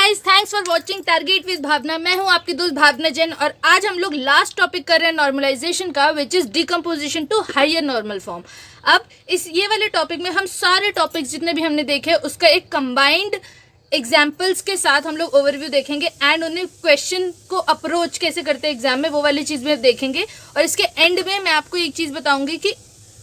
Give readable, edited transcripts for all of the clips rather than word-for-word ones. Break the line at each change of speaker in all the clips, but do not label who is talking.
Guys, thanks for watching target with Bhavna. मैं हूं आपकी दोस्त भावना जैन और आज हम लोग लास्ट टॉपिक कर रहे हैं नॉर्मलाइजेशन का, which is decomposition to higher normal form. अब ये वाले टॉपिक में हम सारे टॉपिक्स जितने भी हमने देखे उसका एक कंबाइंड एग्जाम्पल्स के साथ हम लोग ओवरव्यू देखेंगे एंड उन्हें क्वेश्चन को अप्रोच कैसे करते हैं एग्जाम में, वो वाली चीज़ में देखेंगे। और इसके एंड में मैं आपको एक चीज़ बताऊंगी कि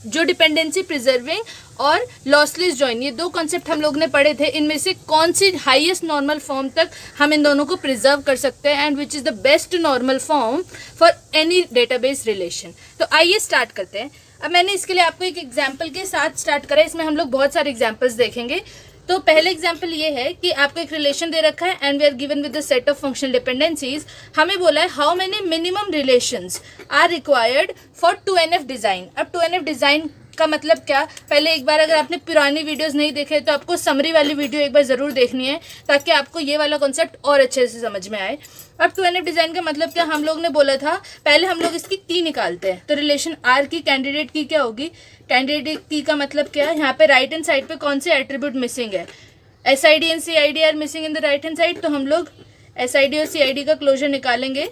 जो डिपेंडेंसी प्रिजर्विंग और लॉसलेस जॉइन, ये दो कॉन्सेप्ट हम लोग ने पढ़े थे, इनमें से कौन सी हाईएस्ट नॉर्मल फॉर्म तक हम इन दोनों को प्रिजर्व कर सकते हैं and which is the best normal form for any database relation. तो आइए स्टार्ट करते हैं। अब मैंने इसके लिए आपको एक एग्जाम्पल के साथ स्टार्ट करा, इसमें हम लोग बहुत सारे एग्जाम्पल्स देखेंगे। तो पहले एग्जाम्पल ये है कि आपको एक रिलेशन दे रखा है and we are given with the set of functional dependencies. हमें बोला है how many minimum relations are required for 2NF design. अब 2NF डिजाइन का मतलब क्या, पहले एक बार अगर आपने पुरानी वीडियोस नहीं देखे तो आपको समरी वाली वीडियो एक बार ज़रूर देखनी है ताकि आपको ये वाला कॉन्सेप्ट और अच्छे से समझ में आए। अब 2NF डिज़ाइन का मतलब क्या, हम लोग ने बोला था पहले हम लोग इसकी की निकालते हैं। तो रिलेशन आर की कैंडिडेट की क्या होगी, कैंडिडेट की का मतलब क्या है, यहाँ पे राइट हैंड साइड पे कौन से एट्रीब्यूट मिसिंग है, SID and CID are missing in the right hand side. तो हम लोग SID और CID का क्लोजर निकालेंगे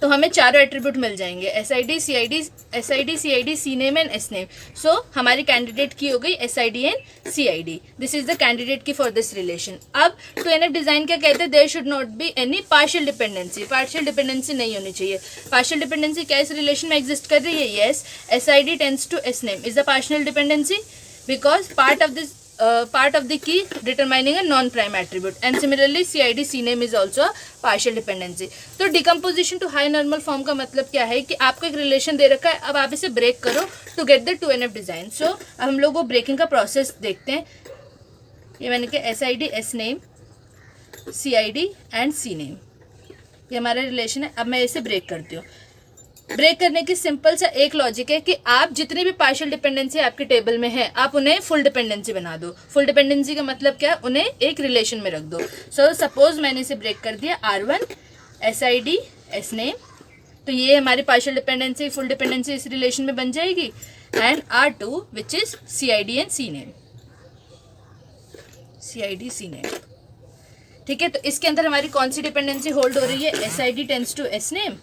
तो हमें चारों एट्रीब्यूट मिल जाएंगे, SID CID C name and S name. So हमारी कैंडिडेट की हो गई SID and CID। This is the candidate key for this relation. अब 2NF डिजाइन क्या कहते हैं, there should not be any partial dependency. Partial dependency नहीं होनी चाहिए। पार्शियल डिपेंडेंसी क्या इस रिलेशन में एग्जिस्ट कर रही है? Yes, SID tends to S name is the partial dependency because part of the key determining a non-prime attribute and similarly CID C name is also a partial dependency। तो decomposition to high normal form का मतलब क्या है कि आपको एक relation दे रखा है, अब आप इसे ब्रेक करो to get the 2NF design. So अब हम लोग वो ब्रेकिंग का प्रोसेस देखते हैं। ये मैंने कहा SID S name CID and C name, ये हमारा रिलेशन है। अब मैं इसे ब्रेक करती हूँ। ब्रेक करने की सिंपल सा एक लॉजिक है कि आप जितनी भी पार्शियल डिपेंडेंसी आपके टेबल में है आप उन्हें फुल डिपेंडेंसी बना दो। फुल डिपेंडेंसी का मतलब क्या, उन्हें एक रिलेशन में रख दो। सो सपोज मैंने इसे ब्रेक कर दिया, R1 SID S नेम, तो ये हमारी पार्शियल डिपेंडेंसी फुल डिपेंडेंसी इस रिलेशन में बन जाएगी। And R2 which is CID and C name, CID C name. ठीक है, तो इसके अंदर हमारी कौन सी डिपेंडेंसी होल्ड हो रही है, SID tends to S name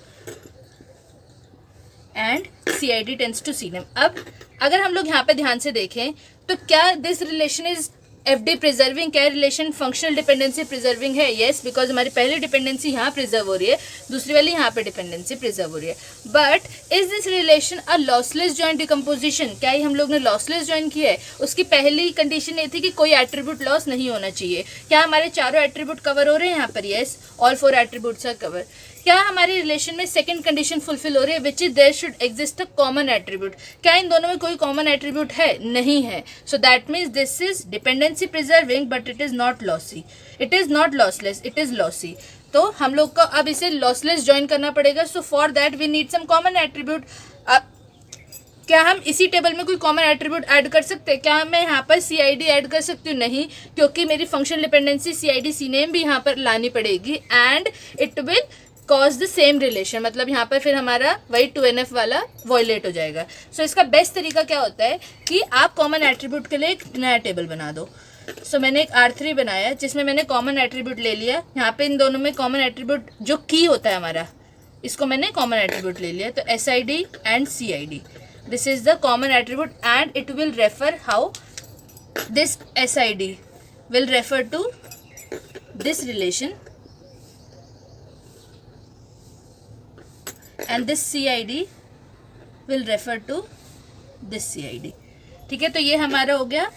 and CID tends to C name. अब अगर हम लोग यहाँ पे ध्यान से देखें तो क्या this relation is FD preserving, क्या रिलेशन फंक्शनल डिपेंडेंसी प्रिजर्विंग है? यस, बिकॉज हमारी पहली डिपेंडेंसी यहाँ प्रिजर्व हो रही है, दूसरी वाली यहाँ पे डिपेंडेंसी प्रिजर्व हो रही है। But is this relation a lossless join decomposition? क्या ही हम लोग ने लॉसलेस जॉइन किया है? उसकी पहली कंडीशन ये थी कि कोई एट्रीब्यूट लॉस नहीं होना चाहिए। क्या हमारे चारों एट्रीब्यूट कवर हो रहे हैं यहाँ पर? Yes, all 4 attributes are cover. क्या हमारे रिलेशन में सेकंड कंडीशन फुलफिल हो रही है, which is there should exist a common attribute? क्या इन दोनों में कोई कॉमन एट्रीब्यूट है? नहीं है। So that means this is dependency preserving but it is not lossy, it is not lossless, it is lossy. तो हम लोग को अब इसे लॉसलेस ज्वाइन करना पड़ेगा। So for that we need some common attribute. अब क्या हम इसी टेबल में कोई कॉमन एट्रीब्यूट ऐड कर सकते हैं? क्या मैं यहाँ पर CID ऐड कर सकती हूँ? नहीं, क्योंकि मेरी functional dependency CID C name भी यहाँ पर लानी पड़ेगी and it will cause the same relation. मतलब यहाँ पर फिर हमारा वही 2NF वाला वॉयलेट हो जाएगा। सो इसका बेस्ट तरीका क्या होता है कि आप कॉमन एट्रीब्यूट के लिए एक नया टेबल बना दो। सो मैंने एक R3 बनाया जिसमें मैंने कॉमन एट्रीब्यूट ले लिया। यहाँ पे इन दोनों में कॉमन एट्रीब्यूट जो की होता है हमारा, इसको मैंने कॉमन एट्रीब्यूट ले लिया। तो SID and CID, this is the common attribute and it will refer how this SID will refer to this relation and this CID will refer to this CID। ठीक है, तो ये हमारा हो गया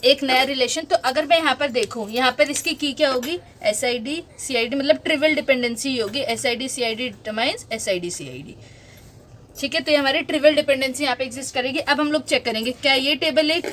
एक नया रिलेशन। तो अगर मैं यहाँ पर देखूँ, यहाँ पर इसकी की क्या होगी, SID CID, मतलब ट्रिवियल डिपेंडेंसी होगी। SID CID determines SID CID। ठीक है, तो ये हमारी ट्रिवियल डिपेंडेंसी यहाँ पे एग्जिस्ट करेगी। अब हम लोग चेक करेंगे क्या ये टेबल एक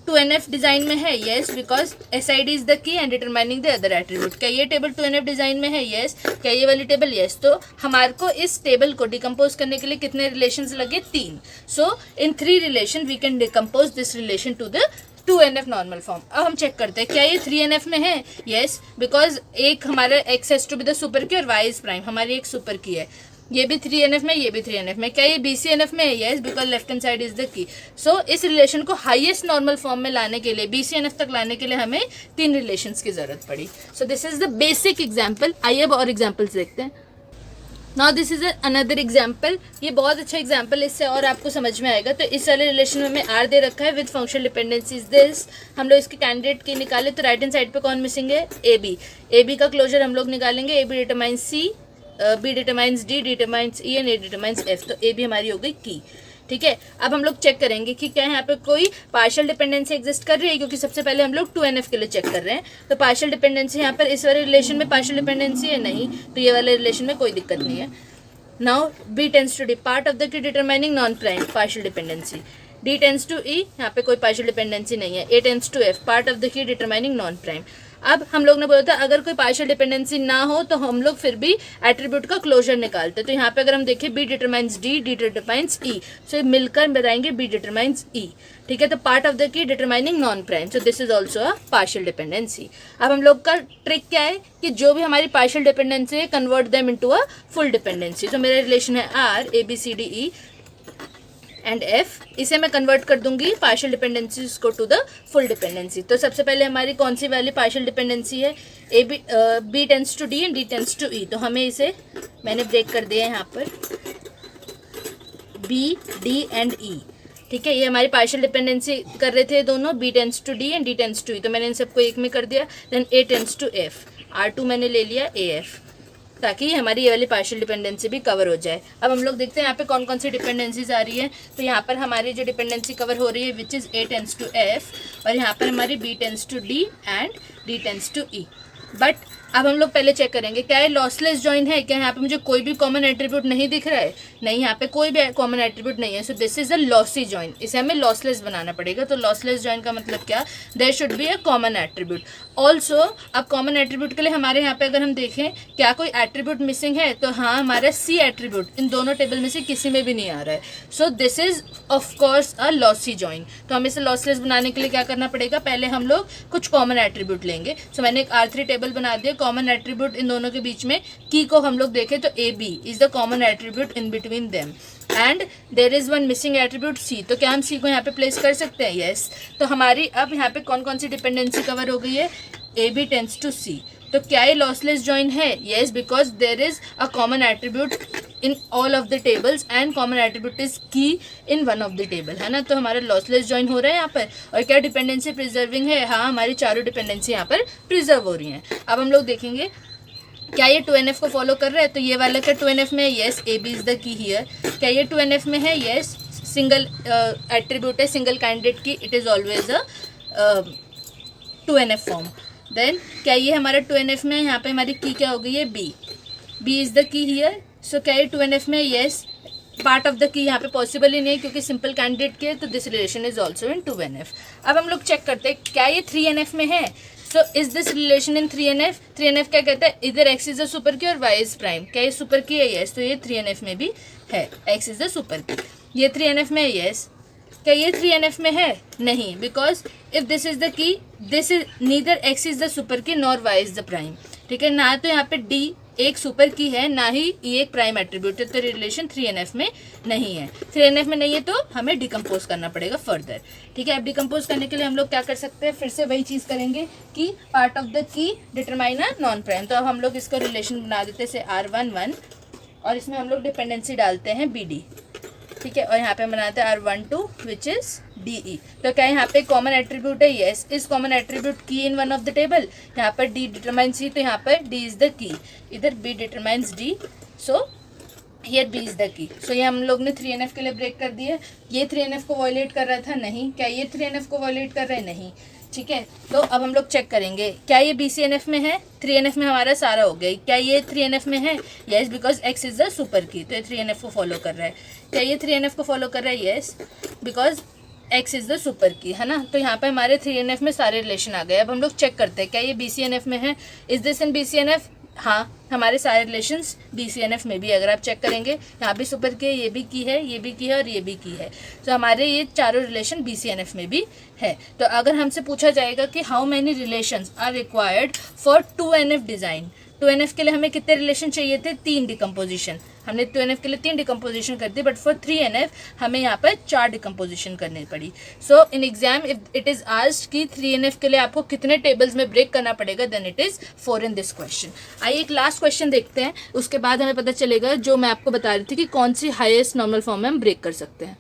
2NF डिजाइन में है? Yes, because SID is the की and determining the other attribute. क्या ये टेबल 2NF डिजाइन में है? यस। क्या ये वाली टेबल? यस। तो हमारे को इस टेबल को डिकम्पोज करने के लिए कितने रिलेशंस लगे? 3। So in 3 relation we can decompose this relation to the 2NF normal form. अब हम चेक करते हैं क्या ये 3NF में है? यस, बिकॉज एक हमारा X has to be the super key और Y इज प्राइम, हमारी एक सुपर की है। ये भी 3NF में, ये भी 3NF में, क्या ये BCNF में है? Yes, because left hand side is the key. So इस रिलेशन को हाईएस्ट नॉर्मल फॉर्म में लाने के लिए, BCNF तक लाने के लिए हमें 3 रिलेशंस की जरूरत पड़ी। So this is the basic example. आइए अब और एग्जाम्पल्स देखते हैं। Now this is another example. ये बहुत अच्छा एग्जाम्पल, इससे और आपको समझ में आएगा। तो इस वाले रिलेशन में हमें आर दे रखा है विद फंक्शनल डिपेंडेंसीज दिस। हम लोग इसके कैंडिडेट की निकाले तो राइट हैंड साइड पे कौन मिसिंग है? AB। AB का क्लोजर हम लोग निकालेंगे। AB determines C, B determines D, determines E and A determines F। तो AB हमारी हो गई की। ठीक है, अब हम लोग चेक करेंगे कि क्या यहाँ पे कोई पार्शियल डिपेंडेंसी एग्जिस्ट कर रही है, क्योंकि सबसे पहले हम लोग 2NF के लिए चेक कर रहे हैं। तो पार्शियल डिपेंडेंसी यहाँ पर इस वाले रिलेशन में पार्शियल डिपेंडेंसी है नहीं, तो ये वाले रिलेशन में कोई दिक्कत नहीं है। Now B tends to D, part of the key determining non prime partial dependency. D tends to E, यहाँ पे कोई पार्शियल डिपेंडेंसी नहीं है। A tends to F, part of the key determining non prime. अब हम लोग ने बोला था अगर कोई पार्शियल डिपेंडेंसी ना हो तो हम लोग फिर भी एट्रीब्यूट का क्लोजर निकालते। तो यहाँ पे अगर हम देखें B determines D, D determines E, सो मिलकर बताएंगे B डिटरमाइंस E। ठीक है, तो part of the key determining non prime, so this is also a partial dependency. अब हम लोग का ट्रिक क्या है कि जो भी हमारी पार्शियल डिपेंडेंसी है convert them into a full dependency. तो मेरा रिलेशन है R, ABCDE एंड F, इसे मैं कन्वर्ट कर दूंगी पार्शियल डिपेंडेंसीज को टू द फुल डिपेंडेंसी। तो सबसे पहले हमारी कौन सी वाली पार्शियल डिपेंडेंसी है? B tends to D and D tends to E। तो हमें इसे मैंने ब्रेक कर दिया है यहाँ पर B, D एंड E। ठीक है, ये हमारी पार्शियल डिपेंडेंसी कर रहे थे दोनों, B tends to D and D tends to E। तो मैंने इन सबको एक में कर दिया। Then A tends to F, R2 मैंने ले लिया AF, ताकि हमारी ये वाली पार्शियल डिपेंडेंसी भी कवर हो जाए। अब हम लोग देखते हैं यहाँ पे कौन कौन सी डिपेंडेंसीज आ रही है। तो यहाँ पर हमारी जो डिपेंडेंसी कवर हो रही है which is A tends to F, और यहाँ पर हमारी B tends to D and D tends to E। But अब हम लोग पहले चेक करेंगे क्या ये लॉसलेस जॉइन है, क्या यहाँ पे मुझे कोई भी कॉमन एट्रीब्यूट नहीं दिख रहा है? नहीं, यहाँ पे कोई भी कॉमन एट्रीब्यूट नहीं है। So this is a lossy join, इसे हमें लॉसलेस बनाना पड़ेगा। तो लॉसलेस जॉइन का मतलब क्या? There should be a common attribute also. अब कॉमन एट्रीब्यूट के लिए हमारे यहाँ पे अगर हम देखें क्या कोई एट्रीब्यूट मिसिंग है, तो हाँ, हमारा C एट्रीब्यूट इन दोनों टेबल में से किसी में भी नहीं आ रहा है। So this is of course a lossy join. तो हमें इसे लॉसलेस बनाने के लिए क्या करना पड़ेगा? पहले हम लोग कुछ कॉमन एट्रीब्यूट लेंगे। सो मैंने एक R3 टेबल बना दिया। कॉमन एट्रीब्यूट इन दोनों के बीच में की को हम लोग देखें तो AB is the common attribute in between them and there is one missing attribute C। तो क्या हम C को यहाँ पे प्लेस कर सकते हैं? यस। तो हमारी अब यहाँ पे कौन कौन सी डिपेंडेंसी कवर हो गई है? AB tends to C। तो क्या ये लॉसलेस जॉइन है? Yes, because there is a common attribute in all of the tables and common attribute is key in one of the table, है ना। तो हमारा लॉसलेस जॉइन हो रहा है यहाँ पर। और क्या डिपेंडेंसी प्रिजर्विंग है? हाँ, हमारी चारों डिपेंडेंसी यहाँ पर प्रिजर्व हो रही हैं। अब हम लोग देखेंगे क्या ये 2NF को फॉलो कर रहा है? तो ये वाला क्या 2NF में है? Yes, AB is the key here. क्या ये 2NF में है? यस, सिंगल एट्रीब्यूट है, single candidate key, it is always a 2NF form. Then क्या ये हमारा 2NF में है? यहाँ पे हमारी की क्या हो गई है? B is the key here. So क्या ये 2NF में? यस, पार्ट ऑफ द की यहाँ पे पॉसिबल ही नहीं क्योंकि सिंपल कैंडिडेट की है, तो this relation is also in 2NF। अब हम लोग चेक करते हैं क्या ये 3NF में है। So is this relation in 3NF? 3NF क्या कहता है? इधर X is the super key और Y इज प्राइम। क्या ये सुपर की है? यस। तो ये 3NF में भी है, X इज द सुपर की। ये 3NF में है? यस। क्या ये 3NF में है? नहीं, because if this is the key, this is neither X is the super key nor Y is the prime. ठीक है ना, तो यहाँ पे D एक सुपर की है, ना ही E एक प्राइम एट्रीब्यूट है। तो रिलेशन 3NF में नहीं है। 3NF में नहीं है तो हमें डिकम्पोज करना पड़ेगा फर्दर। ठीक है, अब डिकम्पोज करने के लिए हम लोग क्या कर सकते हैं? फिर से वही चीज़ करेंगे कि पार्ट ऑफ द की डिटरमाइन अ नॉन प्राइम। तो अब हम लोग इसका रिलेशन बना देते हैं R11 और इसमें हम लोग डिपेंडेंसी डालते हैं BD। ठीक है, और यहाँ पे बनाते हैं R12 विच इज DE। तो क्या यहाँ पे कॉमन एट्रीब्यूट है? यस, इस कॉमन एट्रीब्यूट की in one of the table. यहाँ पर D डिटरमाइंस C, तो यहाँ पर D इज द की, इधर B determines D, so here B is the key. So ये हम लोग ने 3NF के लिए ब्रेक कर दिया। ये 3NF को वॉयलेट कर रहा था? नहीं। क्या ये 3NF को वॉयलेट कर रहा है? नहीं। ठीक है, तो अब हम लोग चेक करेंगे क्या ये BCNF में है? 3NF में हमारा सारा हो गया। क्या ये 3NF में है? Yes, because X is the super की, तो ये 3NF को फॉलो कर रहा है। क्या ये 3NF को फॉलो कर रहा है? Yes, because X is the super की, है ना। तो यहाँ पे हमारे 3NF में सारे रिलेशन आ गए। अब हम लोग चेक करते हैं क्या ये BCNF में है? Is this in BCNF? हाँ, हमारे सारे रिलेशंस BCNF में भी, अगर आप चेक करेंगे यहाँ भी सुपर की है, ये भी की है, ये भी की है और ये भी की है। तो हमारे ये चारों रिलेशन BCNF में भी है। तो अगर हमसे पूछा जाएगा कि how many relations are required for 2NF design, 2NF के लिए हमें कितने रिलेशन चाहिए थे? 3 डिकम्पोजिशन। हमने 2NF के लिए 3 डिकम्पोजिशन कर दी, बट फॉर 3NF हमें यहाँ पर 4 डिकम्पोजिशन करनी पड़ी. So in exam if it is asked कि 3NF के लिए आपको कितने टेबल्स में ब्रेक करना पड़ेगा, then it is 4 in this question. आइए एक लास्ट क्वेश्चन देखते हैं, उसके बाद हमें पता चलेगा जो मैं आपको बता रही थी कि कौन सी हाईएस्ट नॉर्मल फॉर्म में हम ब्रेक कर सकते हैं.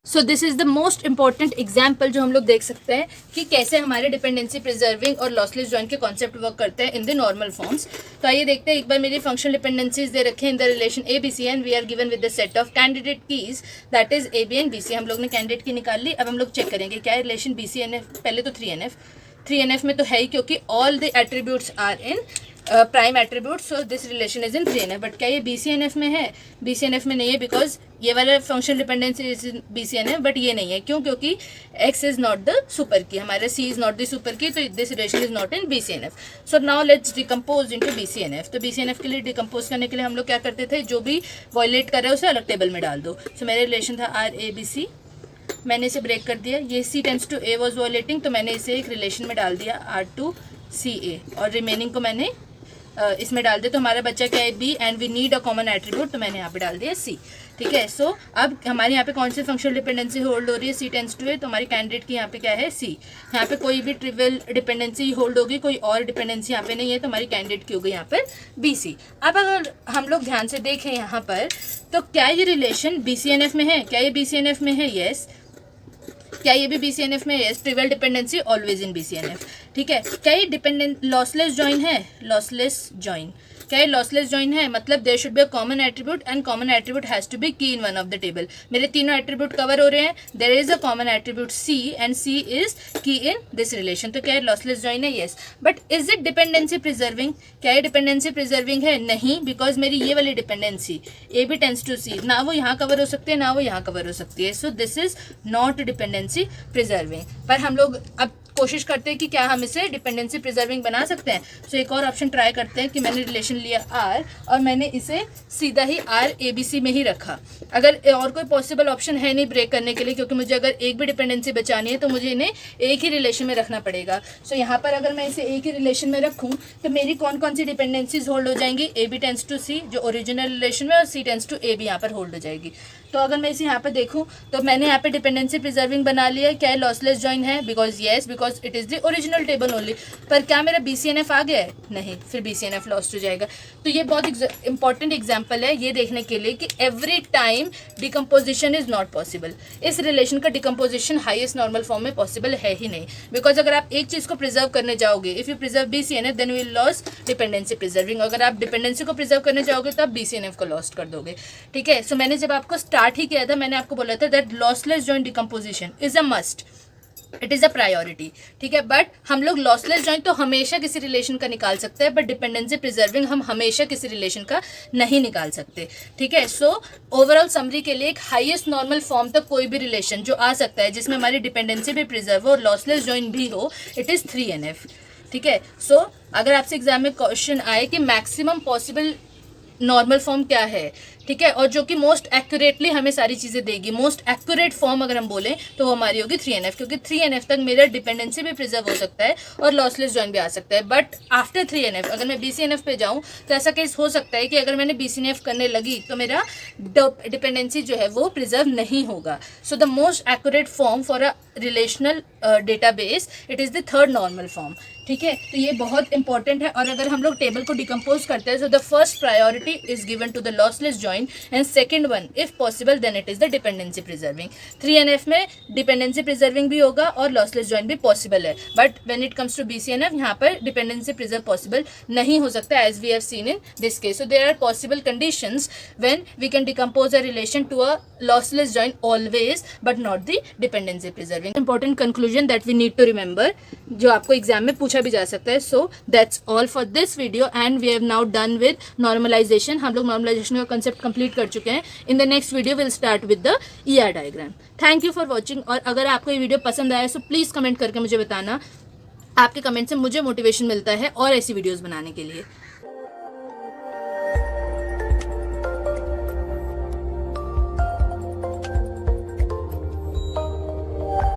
So this is the most important example जो हम लोग देख सकते हैं कि कैसे हमारे डिपेंडेंसी प्रिजर्विंग और लॉसलेस जॉइंट के कॉन्सेप्ट वर्क करते हैं इन द नॉर्मल फॉर्म्स. तो आइए देखते हैं. एक बार मेरी फंक्शनल डिपेंडेंसीज दे रखे हैं in the relation A B C and we are given with the set of candidate keys that is A B and B C. हम लोग ने कैंडिडेट की निकाल ली. अब हम लोग चेक करेंगे क्या है relation B C N F. पहले तो 3NF में तो है ही, क्योंकि all the attributes are in prime attribute, so this relation is in 3NF. But क्या ये BCNF में है? BCNF में नहीं है, बिकॉज ये वाला functional dependency is in BCNF, but ये नहीं है. क्यों? क्योंकि X is not the super की, हमारा C is not the super की, तो this relation is not in BCNF. So now let's decompose into BCNF. तो BCNF के लिए डिकम्पोज करने के लिए हम लोग क्या करते थे, जो भी वॉयलेट कर रहे हैं उसे अलग टेबल में डाल दो. सो मेरा रिलेशन था RABC, मैंने इसे ब्रेक कर दिया. ये C tends to A was violating, तो मैंने इसे एक रिलेशन में डाल दिया R2CA, और रिमेनिंग को मैंने इसमें डाल दिया. तो हमारा बच्चा क्या है B, and we need a common attribute, तो मैंने यहाँ पे डाल दिया C. ठीक है. सो अब हमारे यहाँ पे कौन सी फंक्शनल डिपेंडेंसी होल्ड हो रही है? C टेंड्स टू A, तो हमारी कैंडिडेट की यहाँ पे क्या है? C. यहाँ पे कोई भी ट्रिवियल डिपेंडेंसी होल्ड होगी, कोई और डिपेंडेंसी यहाँ पे नहीं है, तो हमारी कैंडिडेट की हो गई यहाँ पर BC. अब अगर हम लोग ध्यान से देखें यहाँ पर, तो क्या ये रिलेशन BCNF में है? क्या ये BCNF में है? यस. क्या ये भी BCNF में? Yes. Trivial dependency always in BCNF. ठीक है. क्या ये डिपेंडेंट लॉसलेस जॉइन है? Lossless join. क्या ये लॉसलेस जॉइन है? मतलब there should be a common attribute and common attribute has to be key in one of the table. मेरे तीनों एट्रीब्यूट कवर हो रहे हैं. There is a common attribute C and C is key in this relation. तो क्या ये lossless join है? Yes. But is it dependency preserving? क्या ये डिपेंडेंसी प्रिजर्विंग है? नहीं, बिकॉज मेरी ये वाली dependency A B tends to C, ना वो यहाँ कवर हो सकती है ना वो यहाँ कवर हो सकती है. So this is not dependency preserving. पर हम लोग अब कोशिश करते हैं कि क्या हम इसे डिपेंडेंसी प्रिजर्विंग बना सकते हैं. सो एक और ऑप्शन ट्राई करते हैं कि मैंने रिलेशन लिया R और मैंने इसे सीधा ही RABC में ही रखा. अगर और कोई पॉसिबल ऑप्शन है नहीं ब्रेक करने के लिए, क्योंकि मुझे अगर एक भी डिपेंडेंसी बचानी है तो मुझे इन्हें एक ही रिलेशन में रखना पड़ेगा. सो यहाँ पर अगर मैं इसे एक ही रिलेशन में रखूँ तो मेरी कौन कौन सी डिपेंडेंसीज होल्ड हो जाएंगी? AB टेंड्स टू C जो ओरिजिनल रिलेशन में, और C टेंड्स टू A भी यहाँ पर होल्ड हो जाएगी. तो अगर मैं इसे यहाँ पर देखूँ तो मैंने यहाँ पे डिपेंडेंसी प्रिजर्विंग बना लिया. क्या लॉसलेस जॉइन है? Because yes, because it is the original table only. पर क्या मेरा BCNF आ गया है? नहीं, फिर BCNF लॉस्ट हो जाएगा. तो ये बहुत इंपॉर्टेंट एग्जाम्पल है ये देखने के लिए कि every time decomposition is not possible. इस रिलेशन का डिकम्पोजिशन हाईएस्ट नॉर्मल फॉर्म में पॉसिबल है ही नहीं. बिकॉज अगर आप एक चीज को प्रिजर्व करने जाओगे, if you preserve BCNF then will loss dependency preserving. अगर आप डिपेंडेंसी को प्रिजर्व करने जाओगे तो आप BCNF को लॉस्ट कर दोगे. ठीक है. सो मैंने जब आपको स्टार्ट ही किया था, मैंने आपको बोला था that lossless joint decomposition is a must, it is a priority. ठीक है. बट हम लोग लॉसलेस जॉइंट तो हमेशा किसी रिलेशन का निकाल सकते हैं, बट डिपेंडेंसी प्रिजर्विंग हम हमेशा किसी रिलेशन का नहीं निकाल सकते. ठीक है. सो ओवरऑल समरी के लिए एक हाईएस्ट नॉर्मल फॉर्म तक कोई भी रिलेशन जो आ सकता है जिसमें हमारी डिपेंडेंसी भी प्रिजर्व हो और लॉसलेस जॉइंट भी हो, इट इज़ 3NF. ठीक है. सो अगर आपसे एग्जाम में क्वेश्चन आए कि मैक्सिमम पॉसिबल नॉर्मल फॉर्म क्या है, ठीक है, और जो कि मोस्ट एक्यूरेटली हमें सारी चीज़ें देगी, मोस्ट एक्यूरेट फॉर्म अगर हम बोलें तो वो हमारी होगी 3NF, क्योंकि 3NF तक मेरा डिपेंडेंसी भी प्रिजर्व हो सकता है और लॉसलेस जॉइन भी आ सकता है. बट आफ्टर 3NF अगर मैं BCNF पे जाऊँ तो ऐसा केस हो सकता है कि अगर मैंने BCNF करने लगी तो मेरा डिपेंडेंसी जो है वो प्रिजर्व नहीं होगा. So the most accurate form for a relational database it is the third normal form. ठीक है. तो ये बहुत इंपॉर्टेंट है. और अगर हम लोग टेबल को डिकम्पोज करते हैं, so the first priority is given to the lossless join, and second one if possible then it is the dependency preserving. 3NF में डिपेंडेंसी प्रिजर्विंग भी होगा और लॉसलेस जॉइन भी पॉसिबल है. But when it comes to BCNF यहाँ पर dependency preserve possible नहीं हो सकता, as we have seen in this case. So there are possible conditions when we can decompose a relation to a lossless join always, but not the dependency preserving. Important conclusion that we need to remember, जो आपको exam में पूछा भी जा सकता है. So that's all for this video and we have now done with normalisation. हम लोग नॉर्मलाइजेशन का कंसेप्ट कंप्लीट कर चुके हैं. In the next video will start with the ER diagram. Thank you for watching. और अगर आपको ये वीडियो पसंद आया सो प्लीज़ कमेंट करके मुझे बताना. आपके कमेंट से मुझे मोटिवेशन मिलता है और ऐसी वीडियोज़ बनाने के लिए.